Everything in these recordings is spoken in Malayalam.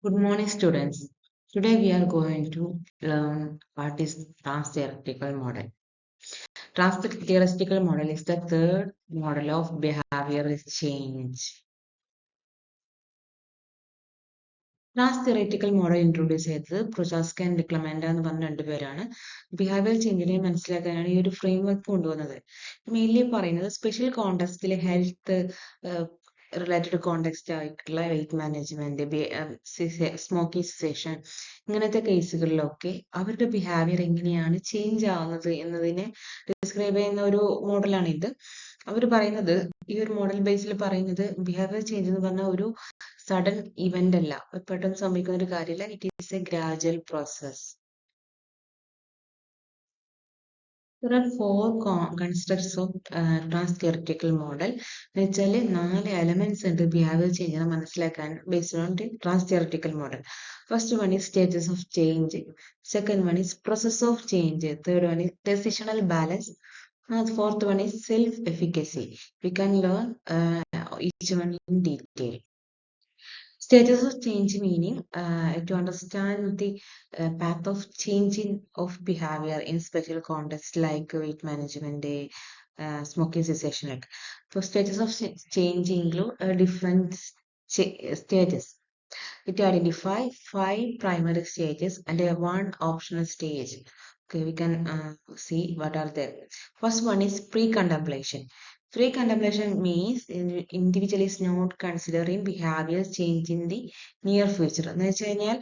Good morning, students. Today we are going to learn what is trans-theoretical model. Trans-theoretical model is the third model of behavioral change. Trans model introduce ചെയ്തത് പ്രൊചാസ്ക ആൻഡ് ക്ലമൻഡ എന്ന് പറഞ്ഞ രണ്ടുപേരാണ്. ബിഹേവിയർ ചേഞ്ചിനെ മനസ്സിലാക്കാനാണ് ഈ ഒരു ഫ്രെയിം വർക്ക് കൊണ്ടുവന്നത്. മെയിൻലി പറയുന്നത് സ്പെഷ്യൽ കോണ്ടെക്സ്റ്റിലെ ഹെൽത്ത് റിലേറ്റഡ് കോണ്ടെക്സ്റ്റ് ആയിട്ടുള്ള വെയിറ്റ് മാനേജ്മെന്റ്, സ്മോക്കിംഗ് സെസേഷൻ ഇങ്ങനത്തെ കേസുകളിലൊക്കെ അവരുടെ ബിഹേവിയർ എങ്ങനെയാണ് ചേഞ്ച് ആവുന്നത് എന്നതിനെ ഡിസ്ക്രൈബ് ചെയ്യുന്ന ഒരു മോഡലാണ് ഇത്. അവർ പറയുന്നത് ഈ ഒരു മോഡൽ ബേസിൽ പറയുന്നത് ബിഹേവിയർ ചേഞ്ച് എന്ന് പറഞ്ഞ ഒരു സഡൻ ഇവന്റ് അല്ല, പെട്ടെന്ന് സംഭവിക്കുന്ന ഒരു കാര്യമല്ല. It is A gradual process. There are four constructs of trans-theoretical model. എന്ന് വെച്ചാൽ 4 elements ഉണ്ട് ബിഹേവിയർ ചേഞ്ചിനെ മനസ്സിലാക്കാൻ based on the trans-theoretical model. First one is stages of change. Second one is process of change. Third one is decisional balance. And fourth one is self-efficacy. We can learn each one in detail. Stages of change meaning to understand the path of changing of behavior in special contexts like weight management, smoking cessation. So stages of change include different stages. It identifies 5 primary stages and one optional stage. Okay, we can see what are there. First one is pre-contemplation. Pre-contemplation means individual is not considering behavior change in the near future. എന്ന് വെച്ച് കഴിഞ്ഞാൽ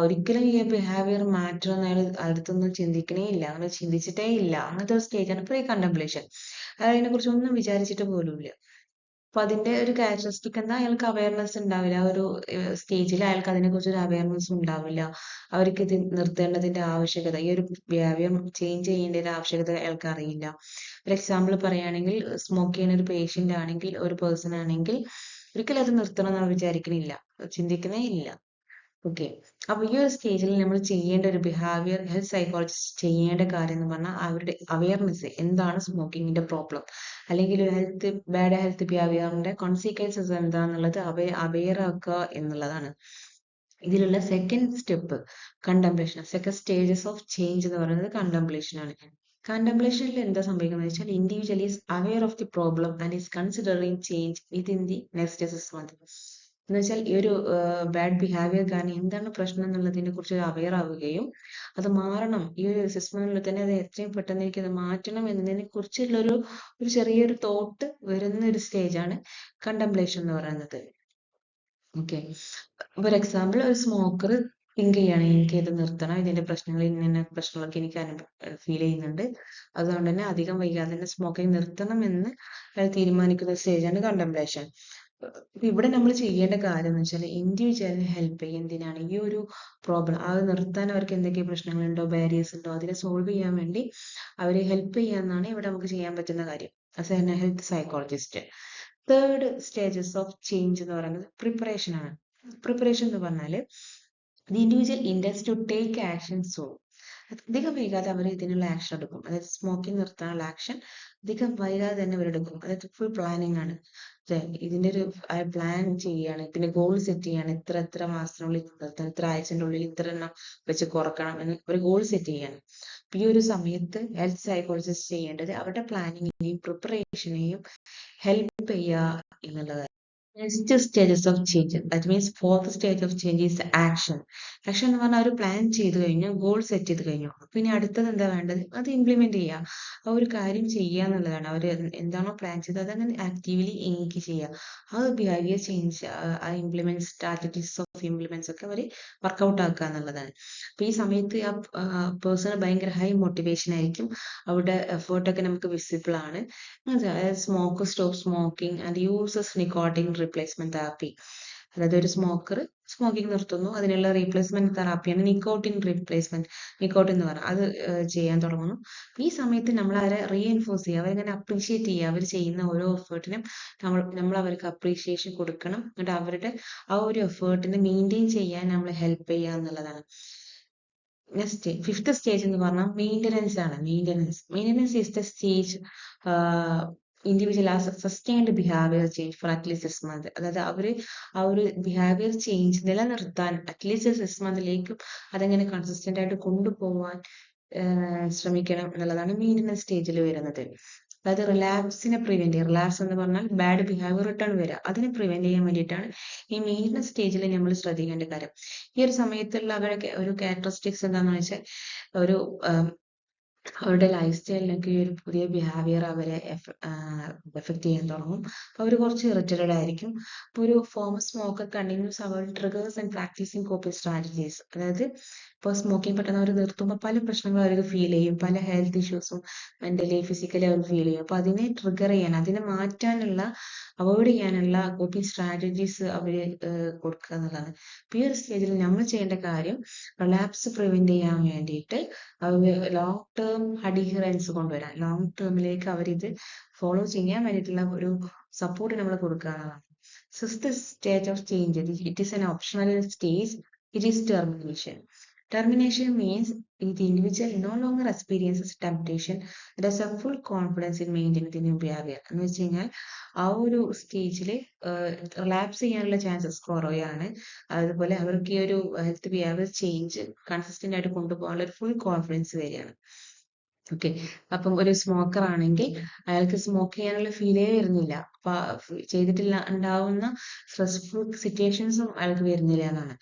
ഒരിക്കലും ഈ ബിഹേവിയർ മാറ്റം അയാൾ അടുത്തൊന്നും ചിന്തിക്കണേ ഇല്ല, അങ്ങനെ ചിന്തിച്ചിട്ടേ ഇല്ല. അങ്ങനത്തെ ഒരു സ്റ്റേജാണ് പ്രീ കണ്ടംപ്ലേഷൻ. അതിനെ കുറിച്ച് ഒന്നും വിചാരിച്ചിട്ട് പോലും ഇല്ല. അപ്പൊ അതിന്റെ ഒരു ക്യാരക്ടറിസ്റ്റിക് എന്താ, അയാൾക്ക് അവയർനെസ് ഉണ്ടാവില്ല. ഒരു സ്റ്റേജിൽ അയാൾക്ക് അതിനെ കുറിച്ച് ഒരു അവയർനെസ് ഉണ്ടാവില്ല. അവർക്ക് ഇത് നിർത്തേണ്ടതിന്റെ ആവശ്യകത, ഈ ഒരു ബിഹേവിയർ ചേഞ്ച് ചെയ്യേണ്ട ആവശ്യകത അയാൾക്ക് അറിയില്ല. ഒരു എക്സാമ്പിൾ പറയുകയാണെങ്കിൽ, സ്മോക്ക് ചെയ്യുന്ന ഒരു പേഷ്യന്റ് ആണെങ്കിൽ, ഒരു പേഴ്സൺ ആണെങ്കിൽ ഒരിക്കലും അത് നിർത്തണം എന്ന് വിചാരിക്കണില്ല, ചിന്തിക്കുന്നേ ഇല്ല. ഓക്കെ, അപ്പൊ ഈ ഒരു സ്റ്റേജിൽ നമ്മൾ ചെയ്യേണ്ട ഒരു ബിഹേവിയർ ഹെൽത്ത് സൈക്കോളജിസ്റ്റ് ചെയ്യേണ്ട കാര്യം എന്ന് പറഞ്ഞാൽ അവരുടെ അവയർനെസ് എന്താണ് സ്മോക്കിങ്ങിന്റെ പ്രോബ്ലം, അല്ലെങ്കിൽ ഒരു ബാഡ് ഹെൽത്ത് ബിഹേവിയറിന്റെ കോൺസിക്വൻസസ് എന്താന്നുള്ളത് അവെയർ ആക്കുക എന്നുള്ളതാണ്. ഇതിലുള്ള second step contemplation. Second stages of change എന്ന് പറയുന്നത് കണ്ടംപ്ലേഷൻ ആണ്. കണ്ടംപ്ലേഷനിൽ എന്താ സംഭവിക്കുന്നത് വെച്ചാൽ individual is aware of the problem and is considering change within the next 6 months. എന്ന് വെച്ചാൽ ഈ ഒരു ബാഡ് ബിഹേവിയർ കാരണം എന്താണ് പ്രശ്നം എന്നുള്ളതിനെ കുറിച്ച് അവെയർ ആവുകയും അത് മാറണം, ഈ ഒരു 6 months തന്നെ അത് എത്രയും പെട്ടെന്ന് എനിക്ക് അത് മാറ്റണം എന്നതിനെ കുറിച്ചുള്ള ഒരു ചെറിയൊരു തോട്ട് വരുന്ന ഒരു സ്റ്റേജാണ് കണ്ടംപ്ലേഷൻ എന്ന് പറയുന്നത്. ഓക്കെ, ഫോർ എക്സാമ്പിൾ ഒരു സ്മോക്കർ തിങ്ക് ചെയ്യാണ്, എനിക്ക് ഇത് നിർത്തണം, ഇതിന്റെ പ്രശ്നങ്ങൾ ഇന്ന പ്രശ്നങ്ങളൊക്കെ എനിക്ക് ഫീൽ ചെയ്യുന്നുണ്ട്, അതുകൊണ്ട് തന്നെ അധികം വൈകാതെ തന്നെ സ്മോക്കിംഗ് നിർത്തണം എന്ന് തീരുമാനിക്കുന്ന സ്റ്റേജാണ് കണ്ടംപ്ലേഷൻ. ഇവിടെ നമ്മൾ ചെയ്യേണ്ട കാര്യം എന്ന് വെച്ചാൽ ഇൻഡിവിജ്വലിനെ ഹെൽപ്പ് ചെയ്യും. എന്തിനാണ് ഈ ഒരു പ്രോബ്ലം അത് നിർത്താൻ അവർക്ക് എന്തൊക്കെ പ്രശ്നങ്ങളുണ്ടോ, ബാരിയേഴ്സ് ഉണ്ടോ, അതിനെ സോൾവ് ചെയ്യാൻ വേണ്ടി അവരെ ഹെൽപ്പ് ചെയ്യാന്നാണ് ഇവിടെ നമുക്ക് ചെയ്യാൻ പറ്റുന്ന കാര്യം as a health psychologist. Third stages of change എന്ന് പറയുന്നത് പ്രിപ്പറേഷൻ ആണ്. പ്രിപ്പറേഷൻ എന്ന് പറഞ്ഞാൽ the individual intends to take action soon. അധികം വൈകാതെ അവർ ഇതിനുള്ള ആക്ഷൻ എടുക്കും. അതായത് സ്മോക്കിംഗ് നിർത്താനുള്ള ആക്ഷൻ അധികം വൈകാതെ തന്നെ അവരെടുക്കും. അതായത് ഫുൾ പ്ലാനിങ് ആണ്. ഇതിന്റെ ഒരു പ്ലാൻ ചെയ്യാണ്, പിന്നെ ഗോൾ സെറ്റ് ചെയ്യാണ്, ഇത്ര മാസത്തിനുള്ളിൽ നിർത്തണം, ഇത്ര ആഴ്ചന്റെ ഉള്ളിൽ ഇത്ര എണ്ണം വെച്ച് കുറക്കണം എന്ന് ഒരു ഗോൾ സെറ്റ് ചെയ്യാണ്. ഈ ഒരു സമയത്ത് ഹെൽത്ത് സൈക്കോളജിസ്റ്റ് ചെയ്യേണ്ടത് അവരുടെ പ്ലാനിങ്ങിനെയും പ്രിപ്പറേഷനെയും ഹെൽപ്പ് ചെയ്യുക എന്നുള്ളതാണ്. Next stages of change. That means fourth stage of change is action. Action എന്ന് പറഞ്ഞാൽ ഒരു പ്ലാൻ ചെയ്ത് കഴിഞ്ഞു, ഗോൾ സെറ്റ് ചെയ്ത് കഴിഞ്ഞു, പിന്നെ അടുത്തത് എന്താ വേണ്ടത്, അത് ഇംപ്ലിമെന്റ് ചെയ്യുക. ആ ഒരു കാര്യം ചെയ്യുക എന്നുള്ളതാണ്. അവർ എന്താണോ പ്ലാൻ ചെയ്തത് അതങ്ങനെ ആക്റ്റീവ്ലി എൻഗേജ് ചെയ്യുക. ആ ബിഹേവിയർ ചേഞ്ച്, ആ ഇംപ്ലിമെന്റ് സ്ട്രാറ്റജീസ് ഓഫ് ഇംപ്ലിമെന്റ്സ് ഒക്കെ അവർ വർക്ക്ഔട്ട് ആക്കുക എന്നുള്ളതാണ്. അപ്പൊ ഈ സമയത്ത് ആ പേഴ്സണ് ഭയങ്കര ഹൈ മോട്ടിവേഷൻ ആയിരിക്കും, അവരുടെ എഫേർട്ടൊക്കെ നമുക്ക് വിസിബിൾ ആണ്. Smoker stop smoking and uses nicotine replacement therapy. അതായത് ഒരു സ്മോക്കർ സ്മോക്കിംഗ് നിർത്തുന്നു, അതിനുള്ള റീപ്ലേസ്മെന്റ് തെറാപ്പിയാണ് നിക്കോട്ടിൻ റീപ്ലേസ്മെന്റ്, നിക്കോട്ടിൻ എന്ന് പറഞ്ഞാൽ അത് ചെയ്യാൻ തുടങ്ങുന്നു. ഈ സമയത്ത് നമ്മൾ അവരെ റീഎൻഫോഴ്സ് ചെയ്യുക, അവരിങ്ങനെ അപ്രീഷിയേറ്റ് ചെയ്യുക. അവർ ചെയ്യുന്ന ഓരോ എഫേർട്ടിനും നമ്മൾ അവർക്ക് അപ്രീഷിയേഷൻ കൊടുക്കണം. എന്നിട്ട് അവരുടെ ആ ഒരു എഫേർട്ടിനെ മെയിൻറ്റെയിൻ ചെയ്യാൻ നമ്മൾ ഹെൽപ്പ് ചെയ്യുക എന്നുള്ളതാണ്. നെക്സ്റ്റ് ഫിഫ്ത്ത് സ്റ്റേജ് എന്ന് പറഞ്ഞാൽ മെയിൻ്റനൻസ് ആണ്. Maintenance is the stage individual a sustained behavior change for at least 6 months. അതായത് ആ ഒരു ബിഹേവിയർ ചേഞ്ച് നിലനിർത്താൻ അറ്റ്ലീസ്റ്റ് 6 months അതെങ്ങനെ കൺസിസ്റ്റന്റ് ആയിട്ട് കൊണ്ടുപോകാൻ ശ്രമിക്കണം എന്നുള്ളതാണ് മെയിൻ്റനൻസ് സ്റ്റേജിൽ വരുന്നത്. അതായത് റിലാപ്സിനെ പ്രിവെന്റ് ചെയ്യുക. റിലാപ്സ് എന്ന് പറഞ്ഞാൽ ബാഡ് ബിഹേവിയർ റിട്ടേൺ വരിക. അതിനെ പ്രിവെന്റ് ചെയ്യാൻ വേണ്ടിയിട്ടാണ് ഈ മെയിൻ്റനൻസ് സ്റ്റേജിൽ നമ്മൾ ശ്രദ്ധിക്കേണ്ട കാര്യം. ഈ ഒരു സമയത്തുള്ള അവരുടെ ഒരു ക്യാരക്ടറിസ്റ്റിക്സ് എന്താണെന്ന് വെച്ചാൽ ഒരു അവരുടെ ലൈഫ് സ്റ്റൈലിനൊക്കെ ഈ ഒരു പുതിയ ബിഹേവിയർ അവരെ എഫക്ട് ചെയ്യാൻ തുടങ്ങും. അപ്പോൾ അവർ കുറച്ച് ഇറിറ്റേറ്റഡ് ആയിരിക്കും. അപ്പോൾ ഒരു ഫോമർ സ്മോക്കർ കണ്ടിന്യൂസ് അവർ triggers and practising coping strategies. അതായത് ഇപ്പോൾ സ്മോക്കിംഗ് പെട്ടെന്ന് അവർ നിർത്തുമ്പോൾ പല പ്രശ്നങ്ങളും അവർക്ക് ഫീൽ ചെയ്യും. പല ഹെൽത്ത് ഇഷ്യൂസും മെന്റലി ഫിസിക്കലി അവർ ഫീൽ ചെയ്യും. അപ്പോൾ അതിനെ ട്രിഗർ ചെയ്യാൻ, അതിനെ മാറ്റാനുള്ള, അവോയ്ഡ് ചെയ്യാനുള്ള കോപ്പിംഗ് സ്ട്രാറ്റജീസ് അവർ കൊടുക്കുക എന്നുള്ളതാണ്. അപ്പോൾ ഈ ഒരു സ്റ്റേജിൽ നമ്മൾ ചെയ്യേണ്ട കാര്യം റിലാപ്സ് പ്രിവെന്റ് ചെയ്യാൻ വേണ്ടിയിട്ട് അവർ ലോങ് ടേം അഡീഹറൻസ് കൊണ്ടുവരാൻ, ലോങ് ടേമിലേക്ക് അവരിത് ഫോളോ ചെയ്യാൻ വേണ്ടിയിട്ടുള്ള ഒരു സപ്പോർട്ട് നമ്മൾ കൊടുക്കുക എന്നതാണ്. Sixth stage of change, it is N optional stage, it is termination. Termination means the individual no longer experiences temptation and has a full confidence in maintaining the new behavior. എന്ന് വെച്ച് കഴിഞ്ഞാൽ ആ ഒരു സ്റ്റേജിൽ റിലാപ്സ് ചെയ്യാനുള്ള ചാൻസസ് കുറയാണ്. അതുപോലെ അവർക്ക് ഈ ഒരു ഹെൽത്ത് ബിഹേവിയർ ചേഞ്ച് കൺസിസ്റ്റന്റ് ആയിട്ട് കൊണ്ടുപോകാനുള്ള ഒരു ഫുൾ കോൺഫിഡൻസ് വരികയാണ്. ഓക്കെ, അപ്പം ഒരു സ്മോക്കർ ആണെങ്കിൽ അയാൾക്ക് സ്മോക്ക് ചെയ്യാനുള്ള ഫീലേ വരുന്നില്ല. ചെയ്തിട്ടില്ല ഉണ്ടാവുന്ന സ്ട്രെസ്ഫുൾ സിറ്റുവേഷൻസും അയാൾക്ക് വരുന്നില്ല എന്നാണ്.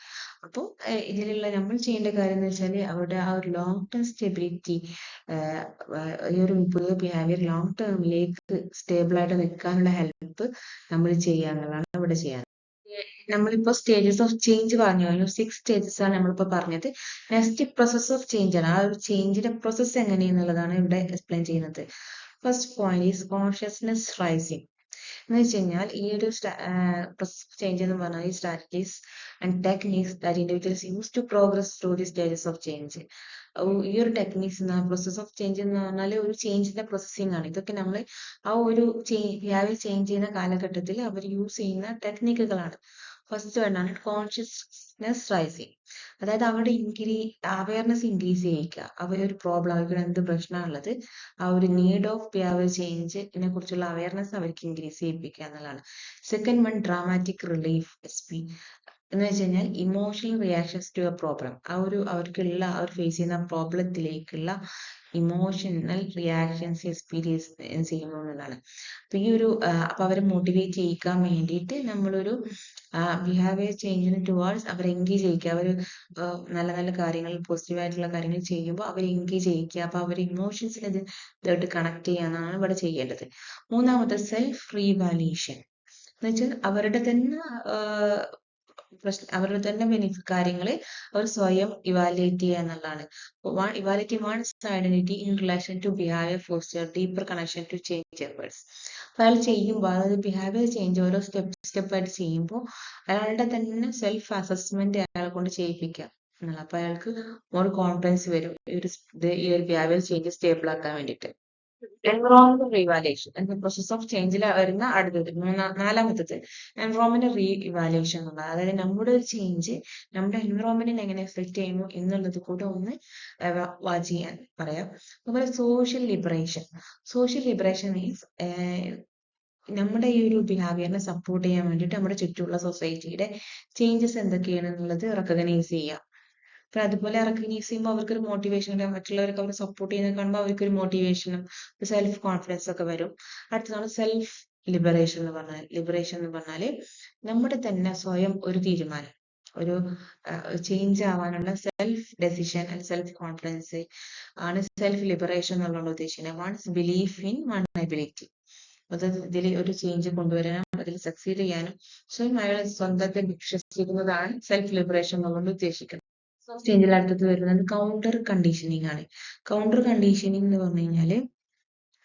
അപ്പോൾ ഇതിലുള്ള നമ്മൾ ചെയ്യേണ്ട കാര്യം എന്ന് വെച്ചാൽ അവരുടെ ആ ഒരു ലോങ് ടേം സ്റ്റെബിലിറ്റി, ഈ ഒരു പുതിയ ബിഹേവിയർ ലോങ് ടേമിലേക്ക് സ്റ്റേബിൾ ആയിട്ട് നിൽക്കാനുള്ള ഹെൽപ്പ് നമ്മൾ ചെയ്യുക എന്നുള്ളതാണ് ഇവിടെ ചെയ്യാൻ. നമ്മളിപ്പോ സ്റ്റേജസ് ഓഫ് ചേഞ്ച് പറഞ്ഞു കഴിഞ്ഞു. 6 സ്റ്റേജസ് ആണ് നമ്മളിപ്പോ പറഞ്ഞത്. നെക്സ്റ്റ് പ്രോസസ് ഓഫ് ചേഞ്ച് ആണ്. ആ ഒരു ചേഞ്ചിന്റെ പ്രോസസ് എങ്ങനെയെന്നുള്ളതാണ് ഇവിടെ എക്സ്പ്ലെയിൻ ചെയ്യുന്നത്. First point is consciousness raising. എന്ന് വെച്ച് കഴിഞ്ഞാൽ ഈ ഒരു പ്രോസസ് ഓഫ് ചേഞ്ച് എന്ന് പറഞ്ഞാൽ ഈ strategies and techniques that individuals use to progress through the stages of change. ഈ ഒരു ടെക്നിക്സ് പ്രോസസ് ഓഫ് ചേഞ്ച് എന്ന് പറഞ്ഞാൽ ഒരു ചേഞ്ചിന്റെ പ്രോസസ്സിംഗ് ആണ്. ഇതൊക്കെ നമ്മൾ ആ ഒരു ബിഹേവിയർ ചേഞ്ച് ചെയ്യുന്ന കാലഘട്ടത്തിൽ അവർ യൂസ് ചെയ്യുന്ന ടെക്നിക്കുകളാണ്. ഫസ്റ്റ് വേണ്ടാണ് കോൺഷ്യസ്നെസ് റൈസിങ്. അതായത് അവരുടെ അവയർനെസ് ഇൻക്രീസ് ചെയ്യിക്കുക. അവരൊരു പ്രോബ്ലം, അവർക്ക് എന്ത് പ്രശ്നമുള്ളത്, ആ ഒരു നീഡ് ഓഫ് ബിഹേവിയർ ചേഞ്ചിനെ കുറിച്ചുള്ള അവയർനെസ് അവർക്ക് ഇൻക്രീസ് ചെയ്യിപ്പിക്കുക എന്നുള്ളതാണ്. Second one dramatic relief, SP എന്ന് വെച്ച് കഴിഞ്ഞാൽ emotional reactions to a problem. അവർക്കുള്ള അവർ ഫേസ് ചെയ്യുന്ന പ്രോബ്ലത്തിലേക്കുള്ള ഇമോഷണൽ റിയാക്ഷൻസ് എക്സ്പീരിയൻസ് ചെയ്യുന്നു എന്നതാണ്. അപ്പൊ ഈ ഒരു അപ്പൊ അവരെ മോട്ടിവേറ്റ് ചെയ്യിക്കാൻ വേണ്ടിയിട്ട് നമ്മളൊരു ബിഹേവിയർ ചേഞ്ചിന് ടുവാർഡ്സ് അവരെ എൻഗേജ് ചെയ്യിക്കുക. അവർ നല്ല നല്ല കാര്യങ്ങൾ, പോസിറ്റീവായിട്ടുള്ള കാര്യങ്ങൾ ചെയ്യുമ്പോൾ അവരെ എൻഗേജ് ചെയ്യിക്കുക. അപ്പൊ അവർ ഇമോഷൻസിൽ ഇതായിട്ട് കണക്ട് ചെയ്യാന്നാണ് ഇവിടെ ചെയ്യേണ്ടത്. മൂന്നാമത്തെ സെൽഫ് റീവാലുവേഷൻ എന്ന് വെച്ചാൽ അവരുടെ തന്നെ കാര്യങ്ങള് അവർ സ്വയം ഇവാലുവേറ്റ് ചെയ്യുക എന്നുള്ളതാണ്. Evaluating one's identity in relation to behaviour foster deeper connection to change efforts. അപ്പൊ അയാൾ ചെയ്യുമ്പോൾ, അതായത് ബിഹേവിയർ ചേഞ്ച് ഓരോ സ്റ്റെപ്പായിട്ട് ചെയ്യുമ്പോൾ അയാളുടെ തന്നെ സെൽഫ് അസസ്മെന്റ് അയാളെ കൊണ്ട് ചെയ്യിപ്പിക്കുക എന്നുള്ള. അപ്പൊ അയാൾക്ക് മോർ കോൺഫിഡൻസ് വരും ഈ ഒരു ബിഹേവിയർ ചേഞ്ച് സ്റ്റേബിൾ ആക്കാൻ വേണ്ടിയിട്ട്. എൻവറോൺമെന്റൽ റീവാലുവേഷൻ എന്ന പ്രോസസ് ഓഫ് ചേഞ്ചിൽ വരുന്ന അടുത്തത് നാലാമത്തത് എൻവറോൺമെന്റൽ റീ ഇവാലുവേഷൻ എന്നുള്ളത്. അതായത് നമ്മുടെ ഒരു ചേഞ്ച് നമ്മുടെ എൻവറോൺമെന്റിനെ എങ്ങനെ എഫക്ട് ചെയ്യുന്നു എന്നുള്ളത് കൂടെ ഒന്ന് വാച്ച് ചെയ്യാൻ പറയാം. അതുപോലെ സോഷ്യൽ ലിബറേഷൻ മീൻസ് നമ്മുടെ ഈ ഒരു ബിഹേവിയറിനെ സപ്പോർട്ട് ചെയ്യാൻ വേണ്ടിയിട്ട് നമ്മുടെ ചുറ്റുമുള്ള സൊസൈറ്റിയുടെ ചേഞ്ചസ് എന്തൊക്കെയാണ് എന്നുള്ളത് റെക്കഗ്നൈസ് ചെയ്യുക. അപ്പൊ അതുപോലെ റെക്കഗ്നൈസ് ചെയ്യുമ്പോൾ അവർക്കൊരു മോട്ടിവേഷൻ, മറ്റുള്ളവർക്ക് അവരെ സപ്പോർട്ട് ചെയ്യുന്നത് കാണുമ്പോൾ അവർക്കൊരു മോട്ടിവേഷനും സെൽഫ് കോൺഫിഡൻസ് ഒക്കെ വരും. അടുത്തതാണ് സെൽഫ് ലിബറേഷൻ എന്ന് പറഞ്ഞാല് നമ്മുടെ തന്നെ സ്വയം ഒരു തീരുമാനം, ഒരു ചേഞ്ച് ആവാനുള്ള self decision and self confidence ആണ് സെൽഫ് ലിബറേഷൻ എന്നുള്ളത് ഉദ്ദേശിക്കുന്നത്. One's belief in one ability. അതായത് ഇതിൽ ഒരു ചേഞ്ച് കൊണ്ടുവരാനും അതിൽ സക്സീഡ് ചെയ്യാനും സ്വയം അയാൾ സ്വന്തത്തെ വിശ്വസിക്കുന്നതാണ് സെൽഫ് ലിബറേഷൻ എന്നുകൊണ്ട് ഉദ്ദേശിക്കുന്നത്. സ്റ്റേജിൽ അടുത്തത് വരുന്നത് കൗണ്ടർ കണ്ടീഷനിങ് ആണ്. കൗണ്ടർ കണ്ടീഷനിങ് എന്ന് പറഞ്ഞു കഴിഞ്ഞാല്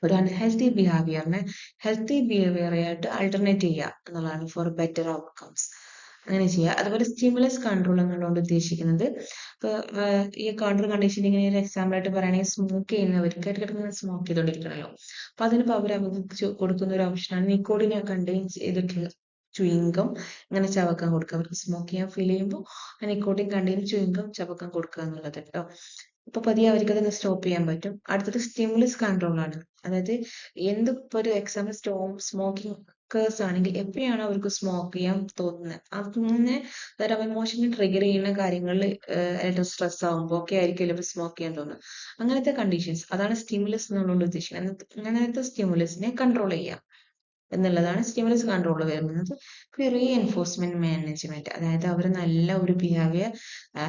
ഒരു അൺഹെൽത്തി ബിഹേവിയറിനെ ഹെൽത്തി ബിഹേവിയറായിട്ട് ആൾട്ടർനേറ്റ് ചെയ്യുക എന്നുള്ളതാണ് ഫോർ ബെറ്റർ ഔട്ട്കംസ്. അങ്ങനെ ചെയ്യുക. അതുപോലെ സ്റ്റിമുലസ് കൺട്രോൾ എന്നുള്ളതുകൊണ്ട് ഉദ്ദേശിക്കുന്നത് ഇപ്പൊ ഈ കൗണ്ടർ കണ്ടീഷനിങ്ങിന് ഒരു എക്സാമ്പിൾ ആയിട്ട് പറയുകയാണെങ്കിൽ സ്മോക്ക് ചെയ്യുന്നവർക്ക് ഇടയ്ക്കിടയ്ക്ക് സ്മോക്ക് ചെയ്തോണ്ടിരിക്കണല്ലോ. അപ്പൊ അതിന് പകരം അവർക്ക് കൊടുക്കുന്ന ഒരു ഓപ്ഷനാണ് നിക്കോട്ടിനെ കണ്ടെയ്ൻ ചെയ്തിട്ടുള്ള ചുയിങ്കം ഇങ്ങനെ ചവക്കാൻ കൊടുക്കുക. അവർക്ക് സ്മോക്ക് ചെയ്യാൻ ഫീൽ ചെയ്യുമ്പോൾ നിക്കോട്ടിൻ കണ്ടെയ്ൻ ചുയിങ്കം ചവക്കാൻ കൊടുക്കുക എന്നുള്ളത് കേട്ടോ. അപ്പൊ പതിയെ അവർക്ക് അത് സ്റ്റോപ്പ് ചെയ്യാൻ പറ്റും. അടുത്തത് സ്റ്റിമുലസ് കൺട്രോൾ ആണ്. അതായത് ഇപ്പൊ ഒരു എക്സാമ്പിൾ സ്മോക്കിംഗ് ആണെങ്കിൽ എപ്പോഴാണ് അവർക്ക് സ്മോക്ക് ചെയ്യാൻ തോന്നുന്നത്, അങ്ങനെ അവർ ഇമോഷണലി ട്രിഗർ ചെയ്യുന്ന കാര്യങ്ങളിൽ ഏറ്റവും സ്ട്രെസ് ആകുമ്പോൾ ഒക്കെ ആയിരിക്കും അവർ സ്മോക്ക് ചെയ്യാൻ തോന്നുന്നത്. അങ്ങനത്തെ കണ്ടീഷൻസ്, അതാണ് സ്റ്റിമുലസ് എന്നുള്ളത് ഉദ്ദേശിക്കുന്നത്. അങ്ങനത്തെ സ്റ്റിമുലസിനെ കൺട്രോൾ ചെയ്യാം എന്നുള്ളതാണ് സ്റ്റിമുലസ് കൺട്രോൾ വരുന്നത്. പിന്നെ റീ എൻഫോഴ്സ്മെന്റ് മാനേജ്മെന്റ്, അതായത് അവർ നല്ല ഒരു ബിഹേവിയർ,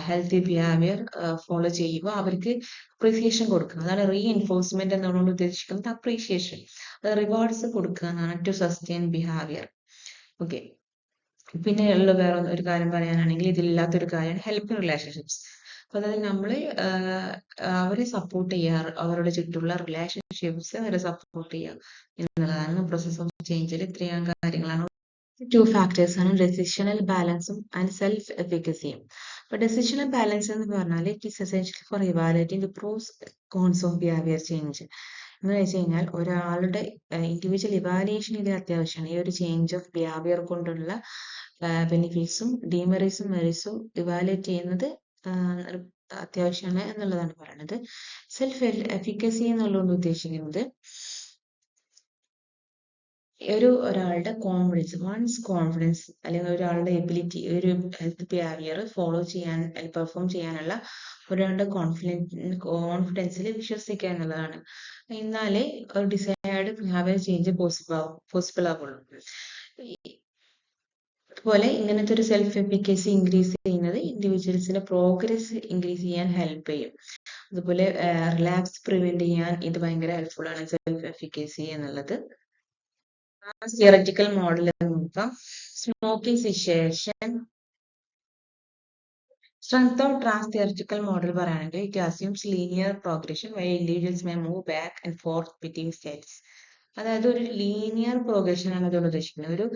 ഹെൽത്തി ബിഹേവിയർ ഫോളോ ചെയ്യുക, അവർക്ക് അപ്രീസിയേഷൻ കൊടുക്കുക. അതാണ് റീ എൻഫോഴ്സ്മെന്റ് എന്നുകൊണ്ട് ഉദ്ദേശിക്കുന്നത് അപ്രീസിയേഷൻ, റിവാർഡ്സ് കൊടുക്കുക എന്നാണ് ടു സസ്റ്റെയിൻ ബിഹേവിയർ. ഓക്കെ. പിന്നെ ഉള്ള വേറെ ഒരു കാര്യം പറയാനാണെങ്കിൽ ഇതിലില്ലാത്തൊരു കാര്യമാണ് ഹെൽപ്പിംഗ് റിലേഷൻഷിപ്സ്. അപ്പൊ അതായത് നമ്മൾ അവരെ സപ്പോർട്ട് ചെയ്യാറ്, അവരുടെ ചുറ്റുമുള്ള റിലേഷൻഷിപ്സ് അവരെ സപ്പോർട്ട് ചെയ്യുക എന്നുള്ളതാണ് പ്രോസസ് ഓഫ് ചേഞ്ചിൽ. ഇത്രയും കാര്യങ്ങളാണ്. ടു ഫാക്ടേഴ്സ് ആണ് ഡെസിഷണൽ ബാലൻസും ആൻഡ് സെൽഫ് എഫിക്കസിയും. അപ്പൊ ഡെസിഷണൽ ബാലൻസ് എന്ന് പറഞ്ഞാൽ it is essential for evaluating the pros cons of behaviour change. എന്ന് വെച്ച് കഴിഞ്ഞാൽ ഒരാളുടെ ഇൻഡിവിജ്വൽ ഇവാലുവേഷൻ ഇത് അത്യാവശ്യമാണ്. ഈ ഒരു ചേഞ്ച് ഓഫ് ബിഹേവിയർ കൊണ്ടുള്ള ബെനിഫിറ്റ്സും മെറിറ്റ്സും ഇവാലുവേറ്റ് ചെയ്യുന്നത് അത്യാവശ്യമാണ് എന്നുള്ളതാണ് പറയുന്നത്. സെൽഫ് എഫിക്കസി എന്നുള്ളത് ഉദ്ദേശിക്കുന്നത് ഒരാളുടെ കോൺഫിഡൻസ് അല്ലെങ്കിൽ ഒരാളുടെ എബിലിറ്റി, ഒരു ഹെൽത്ത് ബിഹേവിയർ ഫോളോ ചെയ്യാൻ പെർഫോം ചെയ്യാനുള്ള ഒരാളുടെ കോൺഫിഡൻസിൽ വിശ്വസിക്കുക എന്നുള്ളതാണ്. എന്നാലേ ഒരു ഡിസൈർഡ് ബിഹേവിയർ ചേഞ്ച് പോസിബിൾ ആവുള്ളൂ. അതുപോലെ ഇങ്ങനത്തെ ഒരു സെൽഫ് എഫിക്കസി ഇൻക്രീസ് ചെയ്യുന്നത് ഇൻഡിവിജ്വൽസിന്റെ പ്രോഗ്രസ് ഇൻക്രീസ് ചെയ്യാൻ ഹെൽപ്പ് ചെയ്യും. അതുപോലെ റിലാപ്സ് പ്രിവെന്റ് ചെയ്യാൻ ഇത് ഭയങ്കര ഹെൽപ്ഫുൾ ആണ് സെൽഫ് എഫിക്കസി എന്നുള്ളത്. തിയററ്റിക്കൽ മോഡൽ നോക്കാം. Smoking situation. Strength of transtheoretical model പറയുകയാണെങ്കിൽ it assumes linear progression why individuals may move back and forth between states. അതായത് ഒരു ലീനിയർ പ്രോഗ്രഷൻ ആണ് അതുകൊണ്ട് ഉദ്ദേശിക്കുന്നത്. ഒരു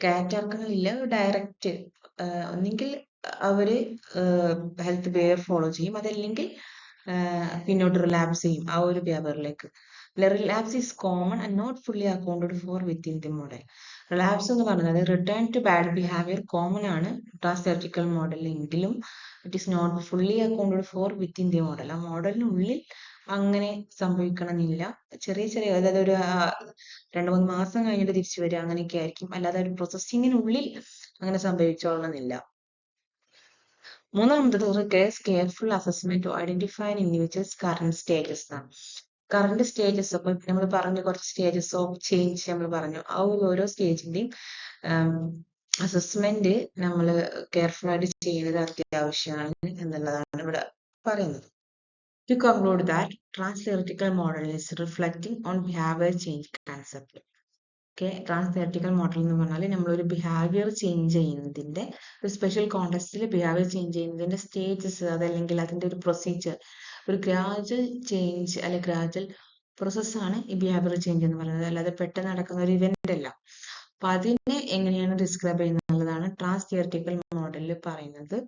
കാറ്റഗറികളില്ല, ഒരു ഡയറക്റ്റ്, ഒന്നെങ്കിൽ അവര് ഹെൽത്ത് ബിഹേവിയർ ഫോളോ ചെയ്യും, അതല്ലെങ്കിൽ പിന്നോട്ട് റിലാപ്സ് ചെയ്യും ആ ഒരു ബിഹേവിയറിലേക്ക്. Relapse is common and not fully accounted for within the model. Relapse എന്ന് പറഞ്ഞത് return to bad behavior common ആണ് ട്രാൻസ് തിയററ്റിക്കൽ മോഡലിൽ, എങ്കിലും it is not fully accounted for within the model. ആ മോഡലിനുള്ളിൽ അങ്ങനെ സംഭവിക്കണമെന്നില്ല. ചെറിയ അതായത് ഒരു 2-3 മാസം കഴിഞ്ഞിട്ട് തിരിച്ചു വരിക അങ്ങനെയൊക്കെ ആയിരിക്കും, അല്ലാതെ ഒരു പ്രോസസ്സിങ്ങിനുള്ളിൽ അങ്ങനെ സംഭവിച്ചോളണമെന്നില്ല. മൂന്നാമത്തത് requires careful assessment to identify individuals current stages ആണ്. കറന്റ് സ്റ്റേജസ്, അപ്പൊ നമ്മൾ പറഞ്ഞു കുറച്ച് സ്റ്റേജസ് ഓഫ് ചേഞ്ച് നമ്മൾ പറഞ്ഞു. ആ ഓരോ സ്റ്റേജിന്റെയും അസസ്മെന്റ് നമ്മൾ കെയർഫുൾ ആയിട്ട് ചെയ്യുന്നത് അത്യാവശ്യമാണ് എന്നുള്ളതാണ് ഇവിടെ പറയുന്നത്. To conclude that trans-theoretical model is reflecting on behavior change concept. Okay, trans-theoretical model എന്ന് പറഞ്ഞാൽ നമ്മളൊരു ബിഹേവിയർ ചേഞ്ച് ചെയ്യുന്നതിന്റെ ഒരു സ്പെഷ്യൽ കോണ്ടെക്സ്റ്റിൽ ബിഹേവിയർ ചേഞ്ച് ചെയ്യുന്നതിന്റെ സ്റ്റേജസ്, അതല്ലെങ്കിൽ അതിന്റെ ഒരു പ്രൊസീജിയർ, ഒരു ഗ്രാജുവൽ ചേഞ്ച് അല്ലെങ്കിൽ ഗ്രാജുവൽ പ്രോസസ്സാണ് ഈ ബിഹേവിയർ ചേഞ്ച് എന്ന് പറയുന്നത്. അല്ലാതെ പെട്ടെന്ന് നടക്കുന്ന ഒരു ഇവന്റ് അല്ല. അപ്പൊ അതിനെ എങ്ങനെയാണ് ഡിസ്ക്രൈബ് ചെയ്യുന്നത് എന്നുള്ളതാണ് ട്രാൻസ് തിയററ്റിക്കൽ മോഡലിൽ പറയുന്നത്.